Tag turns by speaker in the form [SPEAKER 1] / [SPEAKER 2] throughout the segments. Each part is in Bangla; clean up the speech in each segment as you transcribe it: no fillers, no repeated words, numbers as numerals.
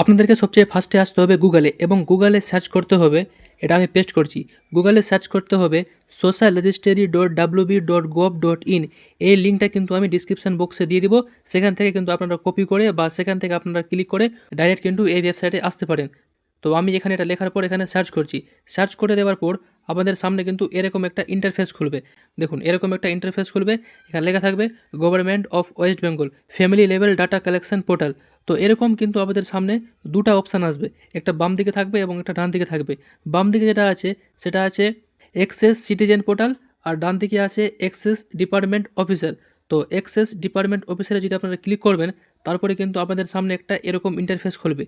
[SPEAKER 1] আপনাদেরকে সবচেয়ে ফার্স্টে আসতে হবে গুগলে এবং গুগলে সার্চ করতে হবে, এটা আমি পেস্ট করছি, গুগলে সার্চ করতে হবে social registry.wb.gov.in। এই লিঙ্কটা কিন্তু আমি ডিসক্রিপশন বক্সে দিয়ে দিব, সেখান থেকে কিন্তু আপনারা কপি করে বা সেখান থেকে আপনারা ক্লিক করে ডাইরেক্ট কিন্তু এই ওয়েবসাইটে আসতে পারেন। তো আমি এখানে এটা লেখার পর এখানে সার্চ করছি, সার্চ করে দেওয়ার পর আমাদের সামনে কিন্তু এরকম একটা ইন্টারফেস খুলবে। দেখুন এরকম একটা ইন্টারফেস খুলবে, এখানে লেখা থাকবে government of West Bengal family level data collection portal. তো এরকম কিন্তু আমাদের সামনে দুটো অপশান আসবে, একটা বাম দিকে থাকবে এবং একটা ডান দিকে থাকবে। বাম দিকে যেটা আছে সেটা আছে এক্সেস সিটিজেন পোর্টাল, আর ডান দিকে আছে এক্সেস ডিপার্টমেন্ট অফিসার। তো এক্সেস ডিপার্টমেন্ট অফিসারে যদি আপনারা ক্লিক করবেন, তারপরে কিন্তু আপনাদের সামনে একটা এরকম ইন্টারফেস খুলবে,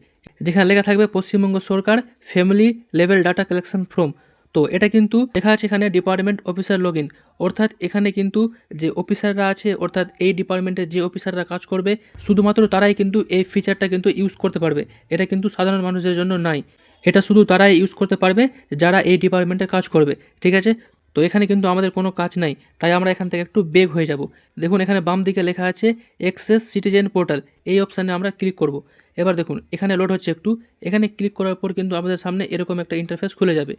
[SPEAKER 1] যেখানে লেখা থাকবে পশ্চিমবঙ্গ সরকার family level data collection form. তো এটা কিন্তু লেখা আছে এখানে ডিপার্টমেন্ট অফিসার লগ ইন, অর্থাৎ এখানে কিন্তু যে অফিসাররা আছে, অর্থাৎ এই ডিপার্টমেন্টের যে অফিসাররা কাজ করবে শুধুমাত্র তারাই কিন্তু এই ফিচারটা কিন্তু ইউজ করতে পারবে। এটা কিন্তু সাধারণ মানুষের জন্য নাই, এটা শুধু তারাই ইউজ করতে পারবে যারা এই ডিপার্টমেন্টে কাজ করবে। ঠিক আছে, তো এখানে কিন্তু আমাদের কোনো কাজ নাই, তাই আমরা এখান থেকে একটু বেগ হয়ে যাব। দেখুন এখানে বাম দিকে লেখা আছে এক্সেস সিটিজেন পোর্টাল, এই অপশানে আমরা ক্লিক করব। এবার দেখুন এখানে লোড হচ্ছে একটু, এখানে ক্লিক করার পর কিন্তু আমাদের সামনে এরকম একটা ইন্টারফেস খুলে যাবে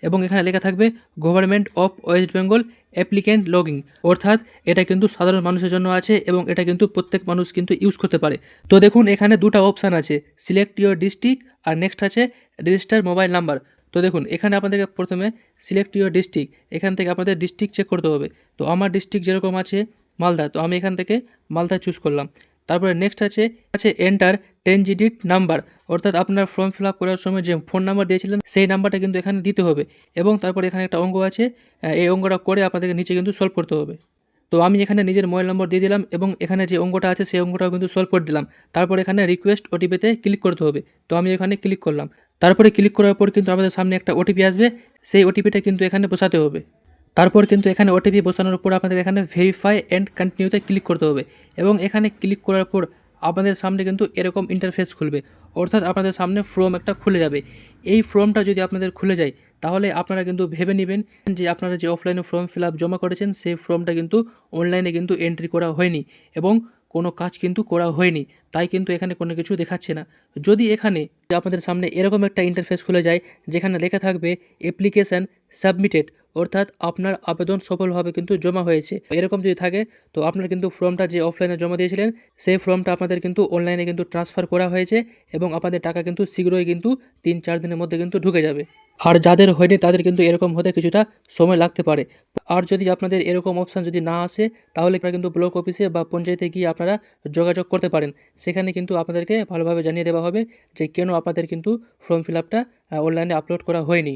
[SPEAKER 1] এবং এখানে লেখা থাকবে government of West Bengal applicant logging, অর্থাৎ এটা কিন্তু সাধারণ মানুষের জন্য আছে এবং এটা কিন্তু প্রত্যেক মানুষ কিন্তু ইউজ করতে পারে। তো দেখুন এখানে দুটো অপশান আছে, সিলেক্ট ইউর ডিস্ট্রিক্ট আর নেক্সট আছে রেজিস্টার মোবাইল নাম্বার। তো দেখুন এখানে আপনাদেরকে প্রথমে সিলেক্ট ইউর ডিস্ট্রিক্ট, এখান থেকে আপনাদের ডিস্ট্রিক্ট চেক করতে হবে। তো আমার ডিস্ট্রিক্ট যেরকম আছে মালদা, তো আমি এখান থেকে মালদা চুজ করলাম। তারপরে নেক্সট আছে এন্টার 10 ডিজিট নাম্বার, অর্থাৎ আপনার ফর্ম ফিল আপ করার সময় যে ফোন নাম্বার দিয়েছিলেন সেই নাম্বারটা কিন্তু এখানে দিতে হবে। এবং তারপরে এখানে একটা অঙ্ক আছে, এই অঙ্কটা করে আপনাদেরকে নিচে কিন্তু সলভ করতে হবে। তো আমি এখানে নিজের মোবাইল নম্বর দিয়ে দিলাম এবং এখানে যে অঙ্কটা আছে সেই অঙ্কটাও কিন্তু সলভ করে দিলাম। তারপর এখানে রিকোয়েস্ট ওটিপিতে ক্লিক করতে হবে, তো আমি এখানে ক্লিক করলাম। তারপরে ক্লিক করার পর কিন্তু আমাদের সামনে একটা ওটিপি আসবে, সেই ওটিপিটা কিন্তু এখানে বসাতে হবে। তারপর কিন্তু এখানে ওটিপি বসানোর পর আপনাদের এখানে ভেরিফাই অ্যান্ড কন্টিনিউতে ক্লিক করতে হবে এবং এখানে ক্লিক করার পর আপনাদের সামনে কিন্তু এরকম ইন্টারফেস খুলবে, অর্থাৎ আপনাদের সামনে ফর্ম একটা খুলে যাবে। এই ফর্মটা যদি আপনাদের খুলে যায় তাহলে আপনারা কিন্তু ভেবে নেবেন যে আপনারা যে অফলাইনে ফর্ম ফিল আপ জমা করেছেন সেই ফর্মটা কিন্তু অনলাইনে কিন্তু এন্ট্রি করা হয়নি এবং কোনো কাজ কিন্তু করা হয়নি, তাই কিন্তু এখানে কোনো কিছু দেখাচ্ছে না। যদি এখানে আপনাদের সামনে এরকম একটা ইন্টারফেস খুলে যায় যেখানে লেখা থাকবে অ্যাপ্লিকেশান সাবমিটেড, অর্থাৎ আপনার আবেদন সফলভাবে কিন্তু জমা হয়েছে, এরকম যদি থাকে তো আপনার কিন্তু ফর্মটা যে অফলাইনে জমা দিয়েছিলেন সেই ফর্মটা আপনাদের কিন্তু অনলাইনে কিন্তু ট্রান্সফার করা হয়েছে এবং আপনাদের টাকা কিন্তু শীঘ্রই কিন্তু 3-4 দিনের মধ্যে কিন্তু ঢুকে যাবে। আর যাদের হয়নি তাদের কিন্তু এরকম হতে কিছুটা সময় লাগতে পারে। আর যদি আপনাদের এরকম অপশান যদি না আসে তাহলে আপনারা কিন্তু ব্লক অফিসে বা পঞ্চায়েতে গিয়ে আপনারা যোগাযোগ করতে পারেন, সেখানে কিন্তু আপনাদেরকে ভালোভাবে জানিয়ে দেওয়া হবে যে কেন আপনাদের কিন্তু ফর্ম ফিল আপটা অনলাইনে আপলোড করা হয়নি।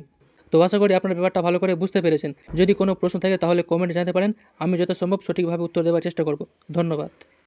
[SPEAKER 1] তো আশা করি আপনার ব্যাপারটা ভালো করে বুঝতে পেরেছেন। যদি কোনো প্রশ্ন থাকে তাহলে কমেন্টে জানাতে পারেন, আমি যত সম্ভব সঠিকভাবে উত্তর দেওয়ার চেষ্টা করব। ধন্যবাদ।